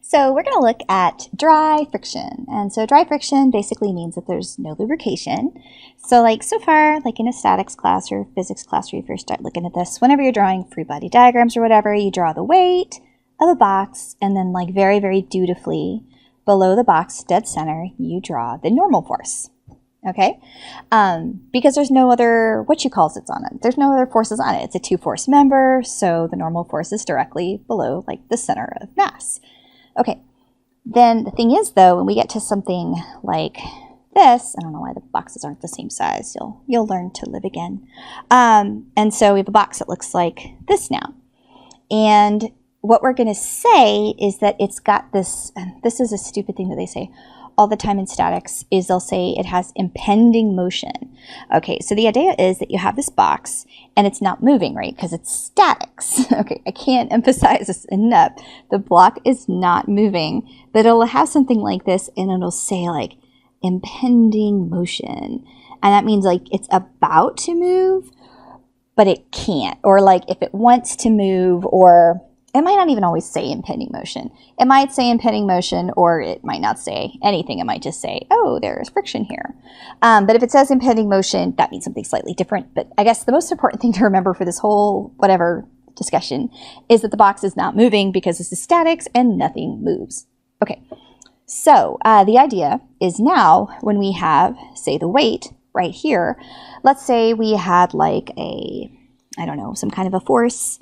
So we're going to look at dry friction. And so dry friction basically means that there's no lubrication. So so far, in a statics class or physics class where you first start looking at this, whenever you're drawing free body diagrams or whatever, you draw the weight of a box and then very, very dutifully below the box, dead center, you draw the normal force. Okay? Because there's no other, on it. There's no other forces on it. It's a two-force member, so the normal force is directly below the center of mass. Okay, then the thing is though, when we get to something like this, I don't know why the boxes aren't the same size, you'll learn to live again. And so we have a box that looks like this now. And what we're going to say is that it's got this, and this is a stupid thing that they say all the time in statics, is they'll say it has impending motion. Okay, so the idea is that you have this box and it's not moving, right? Because it's statics. Okay, I can't emphasize this enough. The block is not moving, but it'll have something like this and it'll say impending motion. And that means it's about to move, but it can't. Or if it wants to move, or it might not even always say impending motion. It might say impending motion, or it might not say anything. It might just say, oh, there's friction here. But if it says impending motion, that means something slightly different. But I guess the most important thing to remember for this whole whatever discussion is that the box is not moving because this is statics and nothing moves. Okay, so the idea is now when we have, say, the weight right here, let's say we had some kind of a force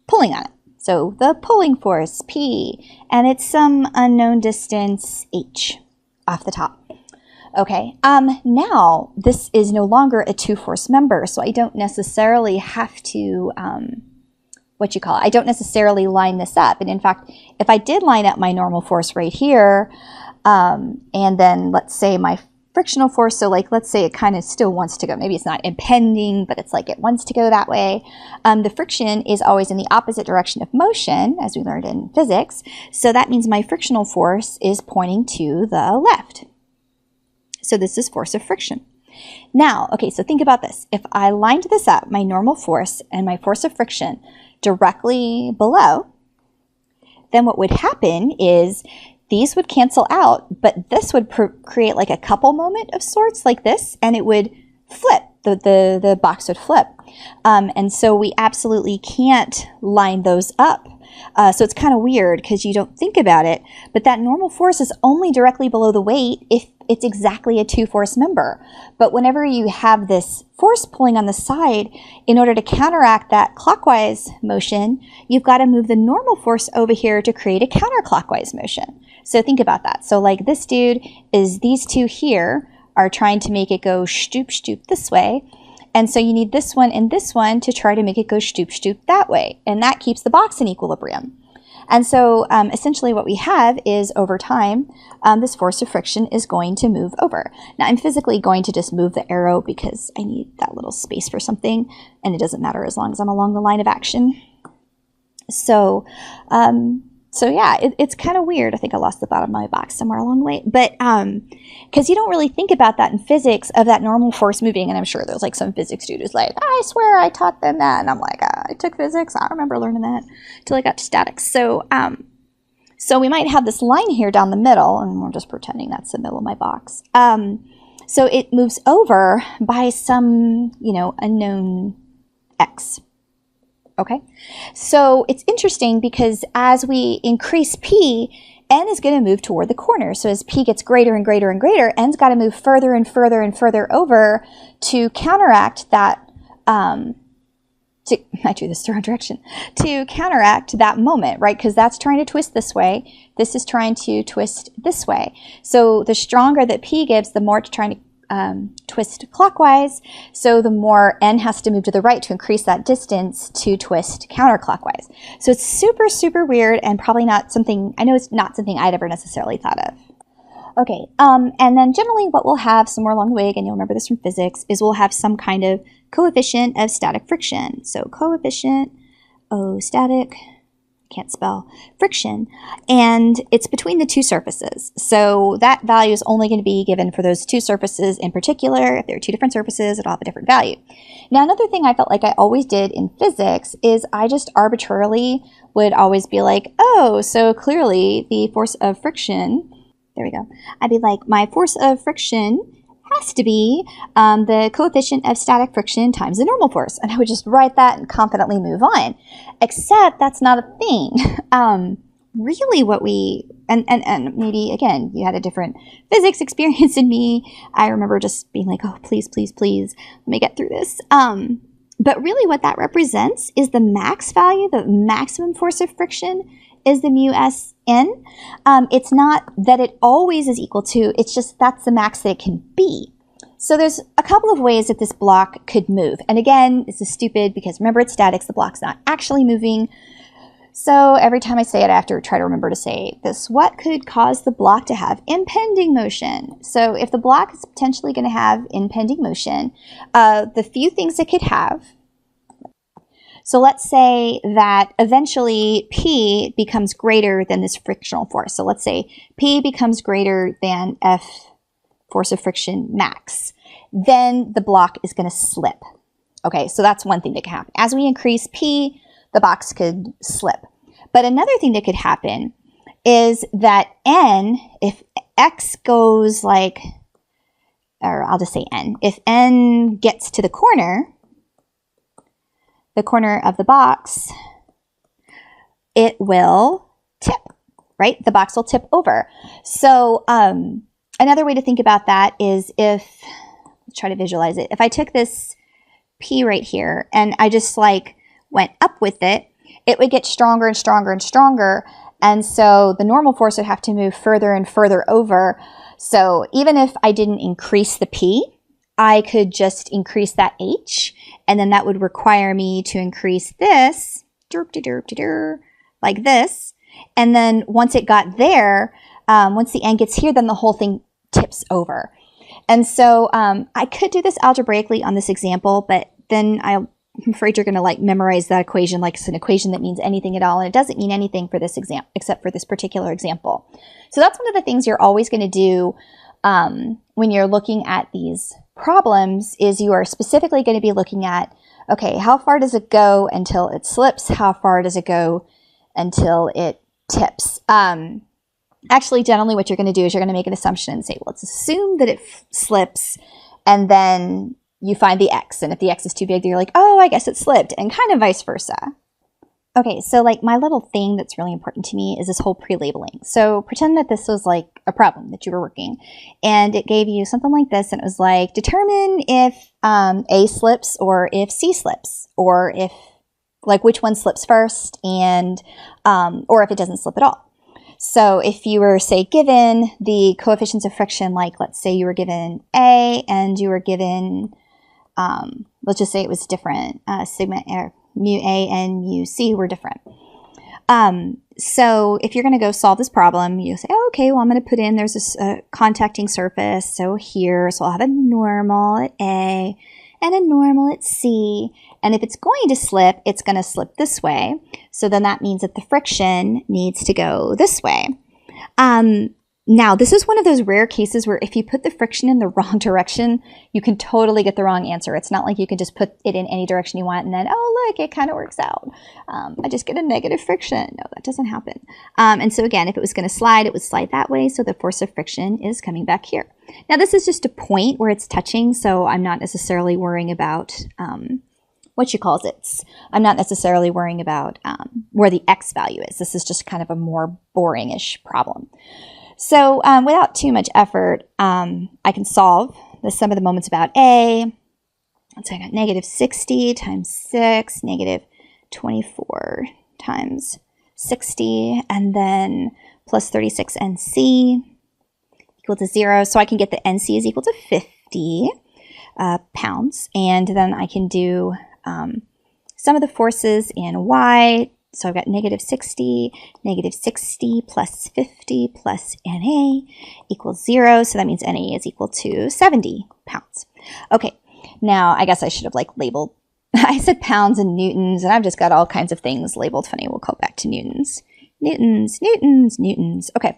pulling on it. So the pulling force, P, and it's some unknown distance, H, off the top. Okay, now this is no longer a two-force member, so I don't necessarily have to, I don't necessarily line this up. And in fact, if I did line up my normal force right here, and then let's say my frictional force, so let's say it kind of still wants to go, maybe it's not impending, but it's it wants to go that way. The friction is always in the opposite direction of motion, as we learned in physics. So that means my frictional force is pointing to the left. So this is force of friction. Now, okay, so think about this. If I lined this up, my normal force and my force of friction directly below, then what would happen is these would cancel out, but this would create a couple moment of sorts like this, and it would flip. The box would flip. And so we absolutely can't line those up. So it's kind of weird because you don't think about it, but that normal force is only directly below the weight if it's exactly a two-force member. But whenever you have this force pulling on the side, in order to counteract that clockwise motion, you've got to move the normal force over here to create a counterclockwise motion. So think about that. So this dude is, these two here are trying to make it go stoop, stoop this way. And so you need this one and this one to try to make it go stoop, stoop that way. And that keeps the box in equilibrium. And so essentially what we have is over time, this force of friction is going to move over. Now I'm physically going to just move the arrow because I need that little space for something. And it doesn't matter as long as I'm along the line of action. So yeah, it's kind of weird. I think I lost the bottom of my box somewhere along the way. But because you don't really think about that in physics of that normal force moving. And I'm sure there's some physics dude who's I swear I taught them that. And I'm I took physics. I don't remember learning that until I got to statics. So we might have this line here down the middle, and we're just pretending that's the middle of my box. So it moves over by some, unknown X. Okay, so it's interesting because as we increase P, N is going to move toward the corner. So as P gets greater and greater and greater, N's got to move further and further and further over to counteract that, I drew this the wrong direction, to counteract that moment, right? Because that's trying to twist this way. This is trying to twist this way. So the stronger that P gives, the more it's trying to twist clockwise, so the more N has to move to the right to increase that distance to twist counterclockwise. So it's super, super weird and probably not something, I know it's not something I'd ever necessarily thought of. Okay, and then generally what we'll have somewhere along the way, again, you'll remember this from physics, is we'll have some kind of coefficient of static friction. So coefficient, static can't spell, friction, and it's between the two surfaces. So that value is only going to be given for those two surfaces in particular. If there are two different surfaces, it'll have a different value. Now, another thing I felt like I always did in physics is I just arbitrarily would always be like, oh, so clearly the force of friction, there we go. I'd be like, my force of friction has to be the coefficient of static friction times the normal force. And I would just write that and confidently move on. Except that's not a thing. Really what we, and maybe, again, you had a different physics experience than me. I remember just being like, oh, please, please, please, let me get through this. But really what that represents is the max value, the maximum force of friction is the mu s n. It's not that it always is equal to, it's just that's the max that it can be. So there's a couple of ways that this block could move. And again, this is stupid because remember it's statics, the block's not actually moving. So every time I say it, I have to try to remember to say this. What could cause the block to have impending motion? So if the block is potentially going to have impending motion, the few things it could have, so let's say that eventually P becomes greater than this frictional force. So let's say P becomes greater than F force of friction max. Then the block is going to slip. Okay, so that's one thing that can happen. As we increase P, the box could slip. But another thing that could happen is that N, if X goes like, or I'll just say N, if N gets to the corner of the box, it will tip, right? The box will tip over. So another way to think about that is let's try to visualize it. If I took this P right here and I just like went up with it, it would get stronger and stronger and stronger. And so the normal force would have to move further and further over. So even if I didn't increase the P, I could just increase that H, and then that would require me to increase this, like this. And then once it got there, once the N gets here, then the whole thing tips over. And so I could do this algebraically on this example, but then I'm afraid you're going to like memorize that equation like it's an equation that means anything at all, and it doesn't mean anything for this example, except for this particular example. So that's one of the things you're always going to do when you're looking at these problems is you are specifically going to be looking at, okay, how far does it go until it slips? How far does it go until it tips? Actually, generally what you're going to do is you're going to make an assumption and say, well, let's assume that it slips, and then you find the X. And if the X is too big, you're like, oh, I guess it slipped, and kind of vice versa. Okay, so like my little thing that's really important to me is this whole pre-labeling. So pretend that this was like a problem that you were working, and it gave you something like this, and it was like, determine if A slips or if C slips, or if like which one slips first, and or if it doesn't slip at all. So if you were, say, given the coefficients of friction, like let's say you were given A and you were given, let's just say it was different, sigma mu A and mu C were different. So if you're going to go solve this problem, you say, oh, okay, well, I'm going to put in, there's this contacting surface. So here, so I'll have a normal at A and a normal at C. And if it's going to slip, it's going to slip this way. So then that means that the friction needs to go this way. Now, this is one of those rare cases where if you put the friction in the wrong direction, you can totally get the wrong answer. It's not like you can just put it in any direction you want and then, oh, look, it kind of works out. I just get a negative friction. No, that doesn't happen. And so again, if it was going to slide, it would slide that way. So the force of friction is coming back here. Now, this is just a point where it's touching, so I'm not necessarily worrying about I'm not necessarily worrying about where the X value is. This is just kind of a more boring-ish problem. So without too much effort, I can solve the sum of the moments about A. So I got negative 60 times 6, negative 24 times 60, and then plus 36 NC equal to 0. So I can get the NC is equal to 50 pounds. And then I can do sum of the forces in Y. So I've got negative 60 plus 50 plus NA equals 0. So that means NA is equal to 70 pounds. Okay, now I guess I should have like labeled I said pounds and newtons, and I've just got all kinds of things labeled funny. We'll call back to newtons. Newtons, newtons, newtons. Okay,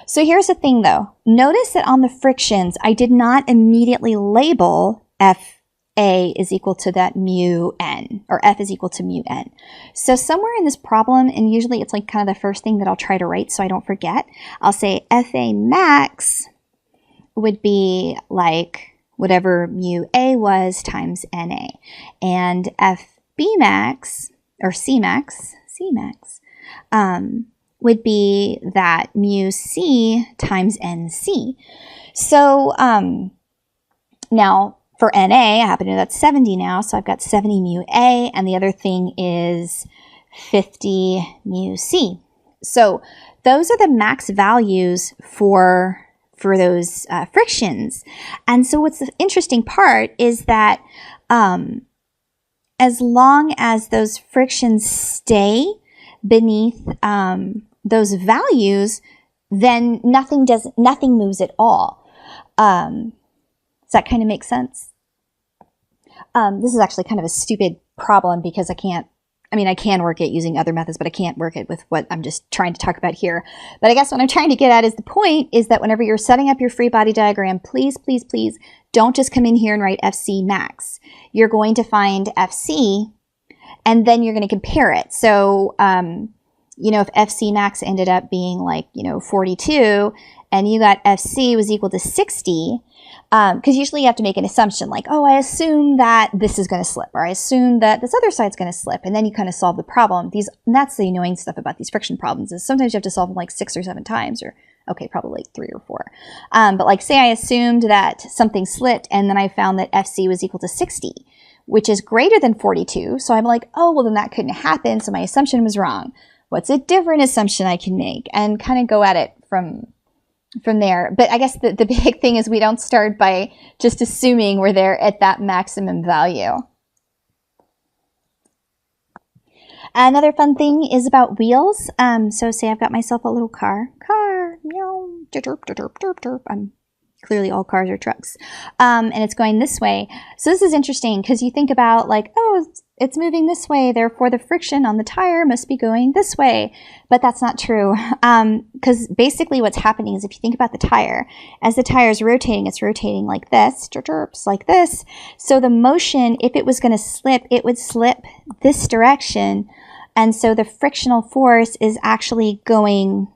so here's the thing though. Notice that on the frictions, I did not immediately label FA is equal to that mu n, or F is equal to mu n. So somewhere in this problem, and usually it's like kind of the first thing that I'll try to write so I don't forget, I'll say FA max would be like whatever mu A was times NA. And FB max, or C max, would be that mu C times NC. So now for NA, I happen to know that's 70 now, so I've got 70 mu A, and the other thing is 50 mu C. So those are the max values for those frictions. And so what's the interesting part is that as long as those frictions stay beneath those values, then nothing moves at all. Does that kind of make sense? This is actually kind of a stupid problem because I can work it using other methods, but I can't work it with what I'm just trying to talk about here. But I guess what I'm trying to get at is the point is that whenever you're setting up your free body diagram, please, please, please don't just come in here and write FC max. You're going to find FC and then you're going to compare it. So, if FC max ended up being like, 42 and you got FC was equal to 60, because usually you have to make an assumption like, oh, I assume that this is going to slip, or I assume that this other side's going to slip, and then you kind of solve the problem. And that's the annoying stuff about these friction problems is sometimes you have to solve them like 6 or 7 times, or okay, probably like 3 or 4. But like say I assumed that something slipped, and then I found that FC was equal to 60, which is greater than 42. So I'm like, oh, well then that couldn't happen, so my assumption was wrong. What's a different assumption I can make? And kind of go at it from there. But I guess the big thing is we don't start by just assuming we're there at that maximum value. Another fun thing is about wheels. So say I've got myself a little car, meow, derp, derp, derp, derp. Clearly all cars are trucks. And it's going this way. So this is interesting because you think about like, oh, it's moving this way, therefore the friction on the tire must be going this way. But that's not true. Because basically what's happening is if you think about the tire, as the tire is rotating, it's rotating like this, derps, like this. So the motion, if it was going to slip, it would slip this direction. And so the frictional force is actually going,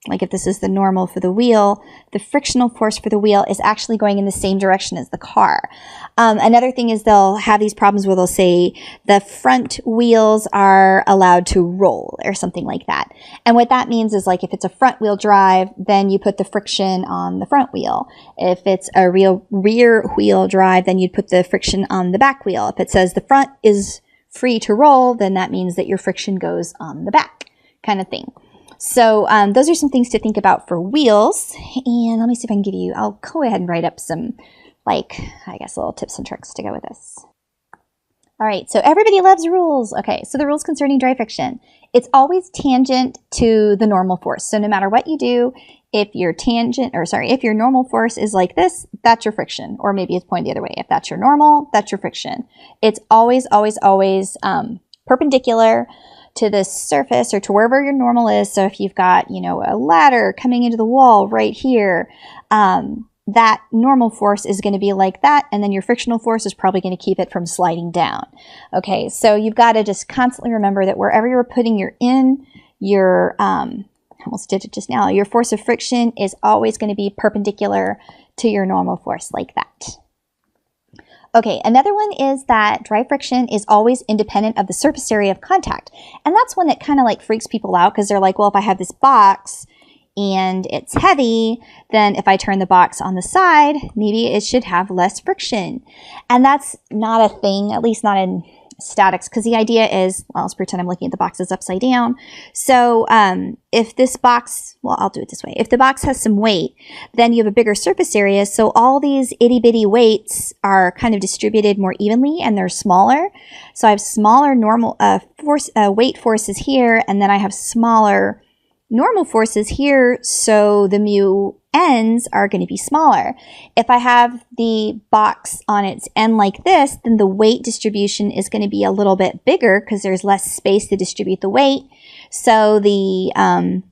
like if this is the normal for the wheel, the frictional force for the wheel is actually going in the same direction as the car. Another thing is they'll have these problems where they'll say the front wheels are allowed to roll or something like that. And what that means is like if it's a front wheel drive, then you put the friction on the front wheel. If it's a rear wheel drive, then you'd put the friction on the back wheel. If it says the front is free to roll, then that means that your friction goes on the back, kind of thing. So those are some things to think about for wheels. And let me see if I can I'll go ahead and write up some, little tips and tricks to go with this. All right, so everybody loves rules. Okay, so the rules concerning dry friction. It's always tangent to the normal force. So no matter what you do, if your normal force is like this, that's your friction. Or maybe it's pointed the other way. If that's your normal, that's your friction. It's always, always, always perpendicular to the surface or to wherever your normal is. So if you've got, a ladder coming into the wall right here, that normal force is going to be like that. And then your frictional force is probably going to keep it from sliding down. Okay. So you've got to just constantly remember that wherever you're putting your I almost did it just now, your force of friction is always going to be perpendicular to your normal force like that. Okay, another one is that dry friction is always independent of the surface area of contact. And that's one that kind of like freaks people out because they're like, well, if I have this box and it's heavy, then if I turn the box on the side, maybe it should have less friction. And that's not a thing, at least not in statics, because the idea is, well, let's pretend I'm looking at the boxes upside down. So if this box, well, I'll do it this way. If the box has some weight, then you have a bigger surface area. So all these itty bitty weights are kind of distributed more evenly and they're smaller. So I have smaller normal weight forces here, and then I have smaller normal forces here, so the mu ends are going to be smaller. If I have the box on its end like this, then the weight distribution is going to be a little bit bigger because there's less space to distribute the weight. So the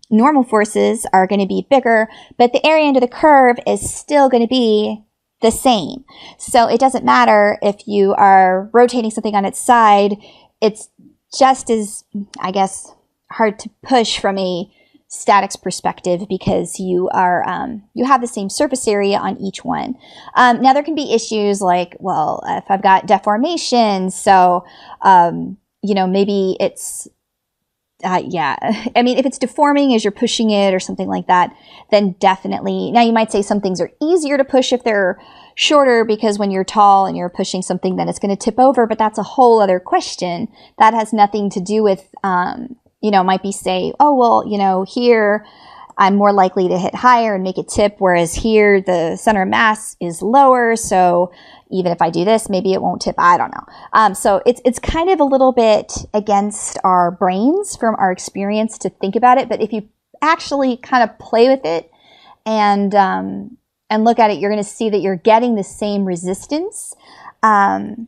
normal forces are going to be bigger, but the area under the curve is still going to be the same. So it doesn't matter if you are rotating something on its side. It's just as, I guess, hard to push from a statics perspective because you have the same surface area on each one. Now there can be issues like, well, if I've got deformation, so maybe it's I mean, if it's deforming as you're pushing it or something like that, then definitely. Now you might say some things are easier to push if they're shorter because when you're tall and you're pushing something, then it's going to tip over, but that's a whole other question. That has nothing to do with, might be say, oh, well, here I'm more likely to hit higher and make it tip, whereas here the center of mass is lower, so even if I do this, maybe it won't tip. I don't know. So it's kind of a little bit against our brains from our experience to think about it. But if you actually kind of play with it and look at it, you're going to see that you're getting the same resistance no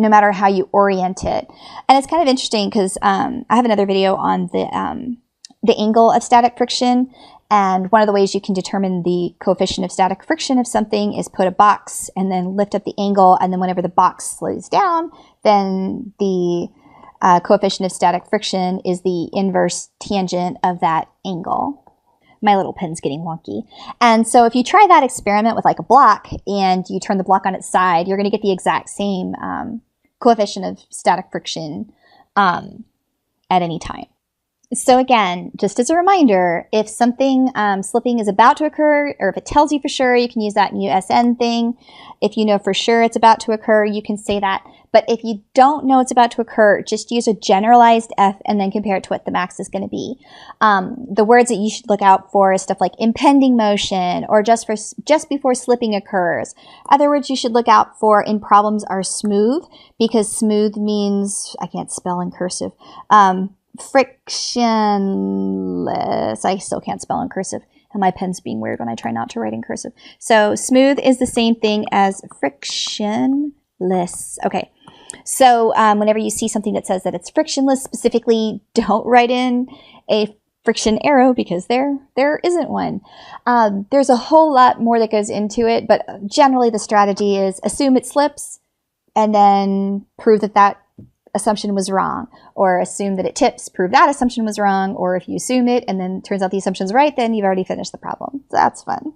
matter how you orient it. And it's kind of interesting because I have another video on the angle of static friction. And one of the ways you can determine the coefficient of static friction of something is put a box and then lift up the angle. And then whenever the box slows down, then the coefficient of static friction is the inverse tangent of that angle. My little pen's getting wonky. And so if you try that experiment with like a block and you turn the block on its side, you're going to get the exact same coefficient of static friction at any time. So again, just as a reminder, if something slipping is about to occur, or if it tells you for sure, you can use that mu-sn thing. If you know for sure it's about to occur, you can say that. But if you don't know it's about to occur, just use a generalized F and then compare it to what the max is going to be. The words that you should look out for is stuff like impending motion or just before slipping occurs. Other words you should look out for in problems are smooth, because smooth means, I can't spell in cursive, frictionless. I still can't spell in cursive, and my pen's being weird when I try not to write in cursive. So smooth is the same thing as frictionless. Okay, so whenever you see something that says that it's frictionless, specifically don't write in a friction arrow because there isn't one. There's a whole lot more that goes into it, but generally the strategy is assume it slips and then prove that assumption was wrong, or assume that it tips, prove that assumption was wrong, or if you assume it and then turns out the assumption's right, then you've already finished the problem. So that's fun.